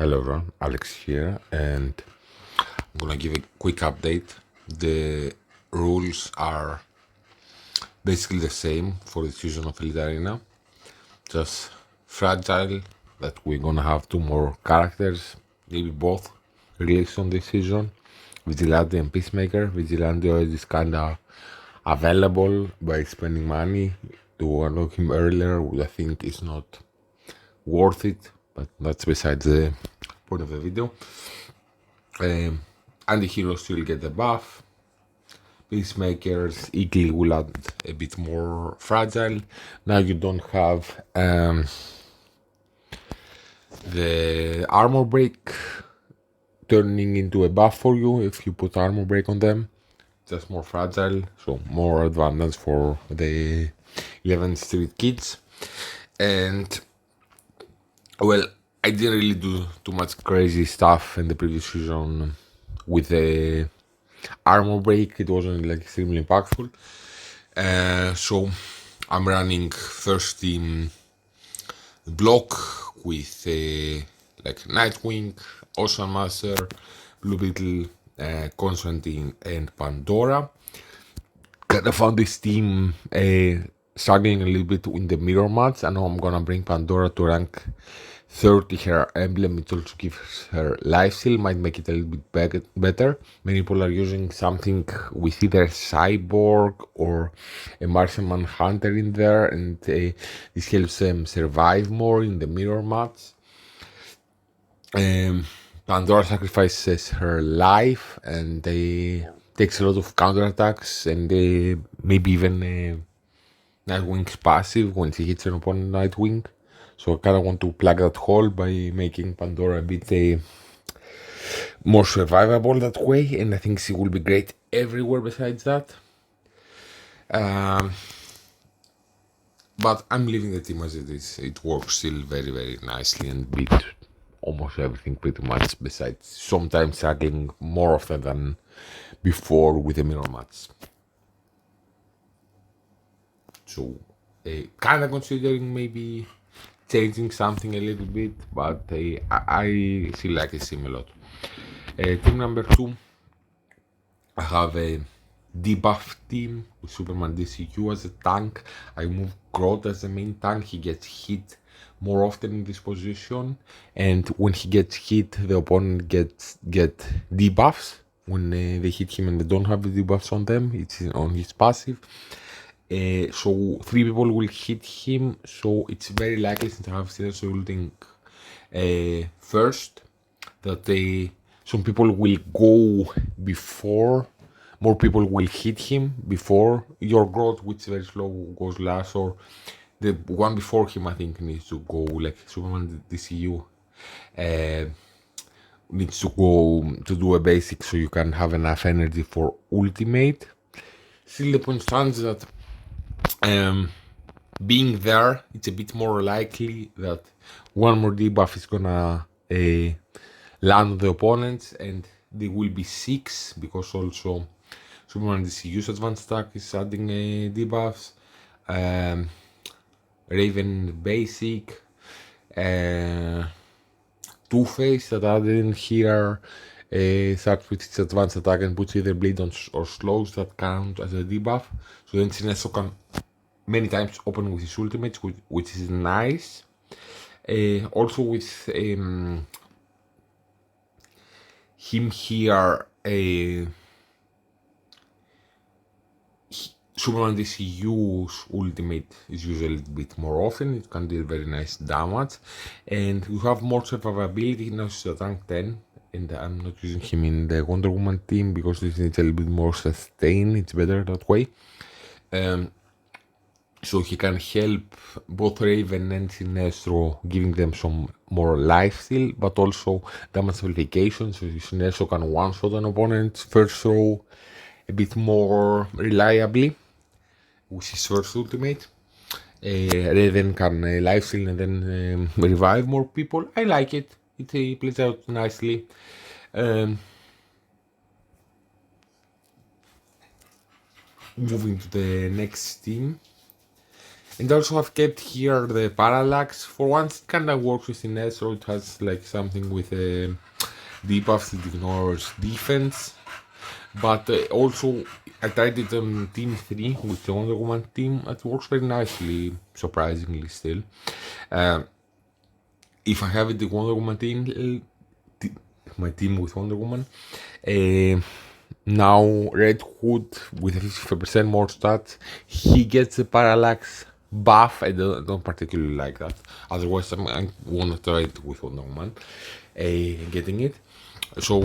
Hello everyone, Alex here, and I'm gonna give a quick update. The rules are basically the same for the season of Elite Arena, just fragile that we're gonna have two more characters, maybe both released on this season, Vigilante and Peacemaker. Vigilante is kinda available by spending money to unlock him earlier, which I think is not worth it, but that's besides the point of the video. Anti-heroes still get the buff. Peacemakers, Eagle will add a bit more fragile. Now you don't have the armor break turning into a buff for you if you put armor break on them. Just more fragile, so more advantage for the 11th Street kids. And well, I didn't really do too much crazy stuff in the previous season with the armor break. It wasn't like extremely impactful. So I'm running first team block with like Nightwing, Ocean Master, Blue Beetle, Constantine, and Pandora. I found this team struggling a little bit in the mirror match. I know I'm gonna bring Pandora to rank 30. Her emblem, it also gives her life steal, might make it a little bit better. Many people are using something with either Cyborg or a Martian Manhunter in there, and this helps them survive more in the mirror match. Pandora sacrifices her life and takes a lot of counterattacks, and maybe even Nightwing's passive when she hits an opponent Nightwing. So I kind of want to plug that hole by making Pandora a bit more survivable that way, and I think she will be great everywhere besides that. But I'm leaving the team as it is. It works still very, very nicely and beat almost everything pretty much, besides sometimes struggling more often than before with the mirror match. So kind of considering maybe changing something a little bit, but I still like the team a lot. Team number 2, I have a Debuff team with Superman DCU as a tank. I move Grodd as the main tank. He gets hit more often in this position, and when he gets hit, the opponent get debuffs. When they hit him and they don't have the debuffs on them, it's on his passive. So 3 people will hit him, so it's very likely, since I have Sinners ulting first, that some people will go before, more people will hit him before your growth, which is very slow, goes last, or the one before him I think needs to go, like Superman DCU needs to go to do a basic so you can have enough energy for ultimate. Still the point stands that being there, it's a bit more likely that one more debuff is gonna land on the opponents, and they will be 6 because also Superman DCU's advanced attack is adding debuffs. Raven basic, Two-Face that added in here starts with its advanced attack and puts either bleed on or slows that count as a debuff. So then Sinestro can many times open with his ultimates, which is nice. Also with him here, Superman DCU's ultimate is usually a bit more often. It can deal very nice damage, and you have more survivability. Now he's at rank 10, and I'm not using him in the Wonder Woman team because this needs a little bit more sustain. It's better that way. So he can help both Raven and Sinestro, giving them some more life steal, but also damage amplification, so Sinestro can one-shot an opponent's first throw a bit more reliably with his first ultimate. Raven can life steal and then revive more people. I like it. It plays out nicely. Moving to the next team. And also I've kept here the parallax. For once it kinda works with Ines, so it has like something with a debuff that ignores defense. But also I tried it on team 3 with the Wonder Woman team. It works very nicely, surprisingly still. If I have it the Wonder Woman team, my team with Wonder Woman, now Red Hood with 50% more stats, he gets a parallax buff. I don't particularly like that. Otherwise, I want to try it with Wonder Woman, getting it. So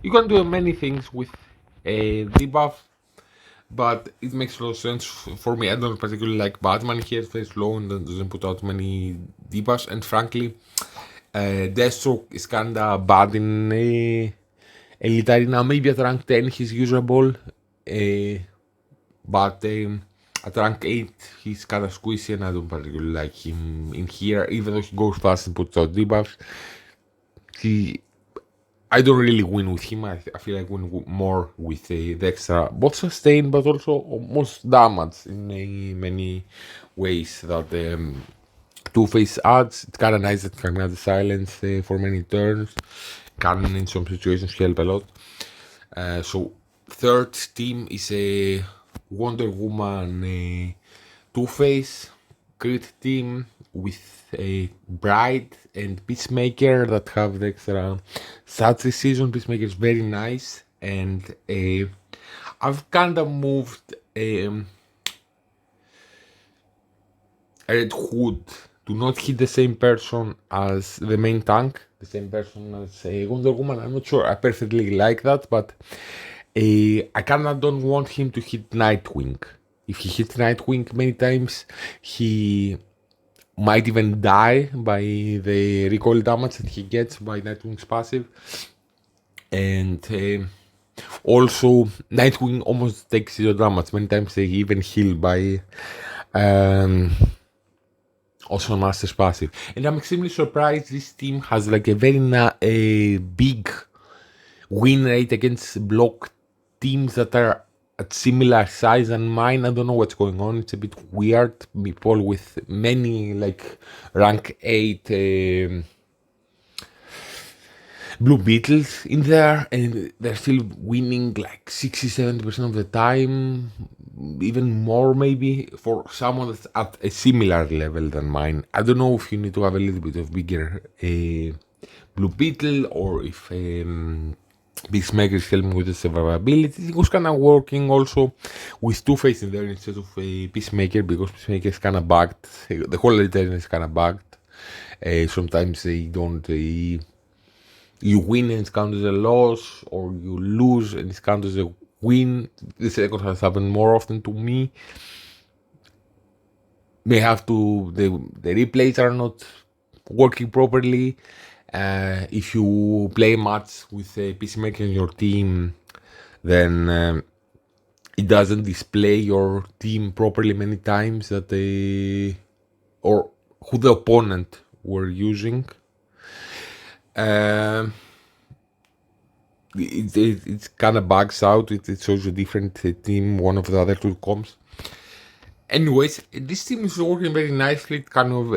you can do many things with a debuff, but it makes a lot of sense for me. I don't particularly like Batman here. It's very slow and doesn't put out many debuffs. And frankly, Deathstroke is kinda bad in Elitary now. Maybe at rank 10 he's usable, but at rank 8 he's kinda squishy and I don't particularly like him in here. Even though he goes fast and puts out debuffs, I don't really win with him. I feel like win more with the extra both sustain but also most damage in many ways that Two-Face adds. It's kinda nice that you can add the silence for many turns. Can in some situations help a lot. So third team is a Wonder Woman Two-Face crit team with a Bride and Peacemaker that have the extra stats this season. Peacemaker is very nice, and I've kind of moved Red Hood to not hit the same person as the main tank, the same person as Wonder Woman. I'm not sure I perfectly like that, but I kinda don't want him to hit Nightwing. If he hits Nightwing many times, he might even die by the recoil damage that he gets by Nightwing's passive. And also, Nightwing almost takes zero damage. Many times they even heal by also Master's passive. And I'm extremely surprised this team has like a very big win rate against block teams that are at similar size than mine. I don't know what's going on. It's a bit weird. People with many like rank 8 Blue Beetles in there, and they're still winning like 60-70% of the time, even more maybe, for someone that's at a similar level than mine. I don't know if you need to have a little bit of bigger Blue Beetle, or if Peacemaker is helping with the survivability. It was kind of working also with Two-Face in there instead of Peacemaker, because Peacemaker is kind of bugged. The whole Elitarian is kind of bugged. Sometimes they don't... you win and it's counted as a loss, or you lose and it's counted as a win. The second has happened more often to me. They have to, the replays are not working properly. If you play a match with a Peacemaker in your team, then it doesn't display your team properly many times, that they, or who the opponent were using. It kind of bugs out. It shows a different team, one of the other two comps. Anyways, this team is working very nicely. It kind of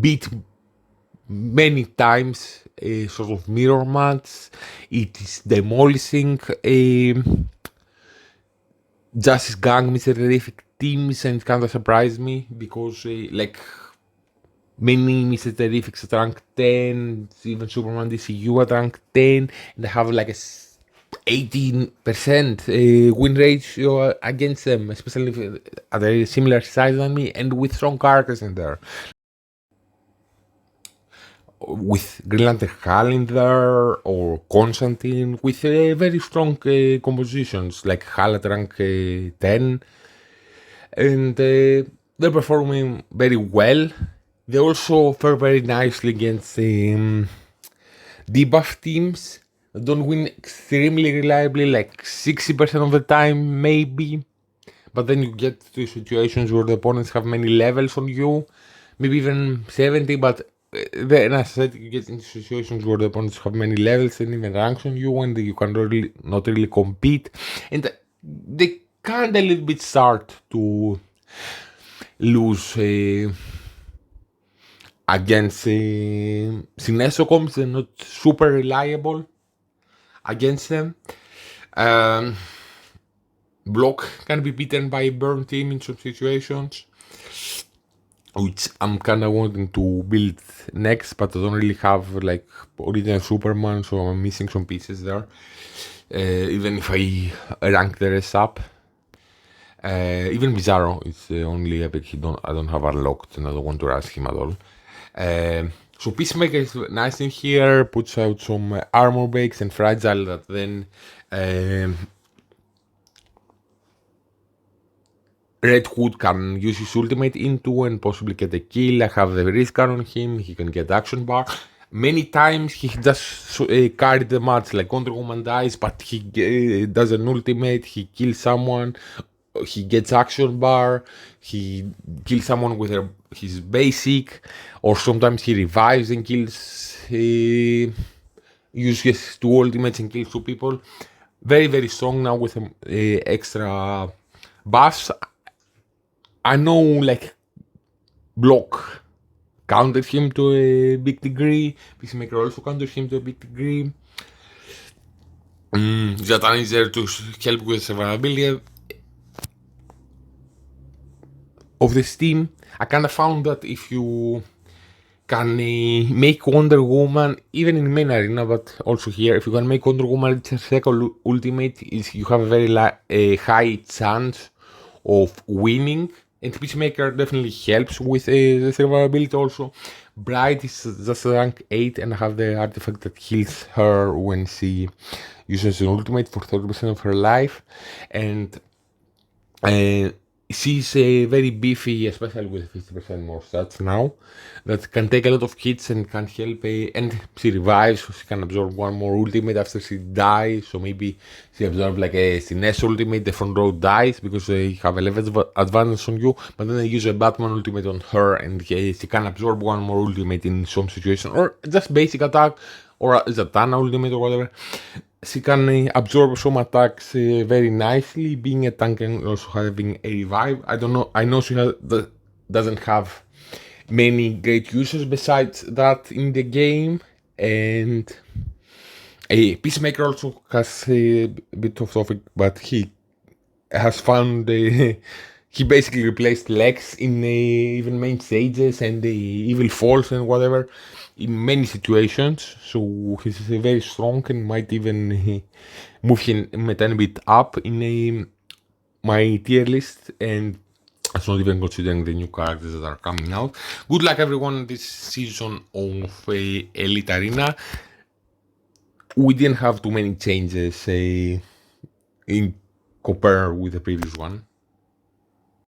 beat many times a sort of mirror match. It is demolishing Justice Gang, Mr. Terrific teams, and it kind of surprised me because like many Mr. Terrifics at rank 10, even Superman DCU at rank 10, and they have like a 18% win ratio against them, especially if at a similar size than me, and with strong characters in there. With Green Lantern Hal in there, or Constantine, with very strong compositions, like Hal at rank 10, and they're performing very well. They also fare very nicely against debuff teams that don't win extremely reliably, like 60% of the time maybe. But then you get to situations where the opponents have many levels on you, maybe even 70, but then as I said, you get into situations where the opponents have many levels and even ranks on you, and you can really not really compete. And they kind of a little bit start to lose against Sineso comps. They're not super reliable against them. Block can be beaten by a burn team in some situations, which I'm kind of wanting to build next, but I don't really have like original Superman, so I'm missing some pieces there. Even if I rank the rest up. Even Bizarro is the only epic I don't have unlocked, and I don't want to rush him at all. So Peacemaker is nice in here, puts out some armor breaks and fragile that then Red Hood can use his ultimate into and possibly get a kill. I have the risk on him, he can get action bar. Many times he just carried the match, like Wonder Woman dies, but he does an ultimate, he kills someone, he gets action bar, he kills someone with his basic, or sometimes he revives and kills, uses two ultimates and kills two people. Very, very strong now with extra buffs. I know like Block countered him to a big degree, Peacemaker also countered him to a big degree. Zatan is there to help with survivability of this team. I kind of found that if you can make Wonder Woman, even in main arena, but also here, if you can make Wonder Woman its second ultimate, you have a very high chance of winning. And Peacemaker definitely helps with the survivability also. Bright is just rank 8 and I have the artifact that heals her when she uses an ultimate for 30% of her life. And she's very beefy, especially with 50% more stats now, that can take a lot of hits and can help, and she revives, so she can absorb one more ultimate after she dies, so maybe she absorbs like a Sinestro ultimate, the front row dies because they have a level advantage on you, but then they use a Batman ultimate on her and she can absorb one more ultimate in some situation, or just basic attack, or a Zatanna ultimate or whatever. She can absorb some attacks very nicely, being a tank and also having a revive. I don't know, I know she doesn't have many great uses besides that in the game, and Peacemaker also has a bit of topic, but he has found he basically replaced Lex in even main stages and the Evil Falls and whatever in many situations, so he's very strong and might even move him a tiny bit up in my tier list, and that's not even considering the new characters that are coming out. Good luck everyone this season of Elite Arena. We didn't have too many changes in compared with the previous one.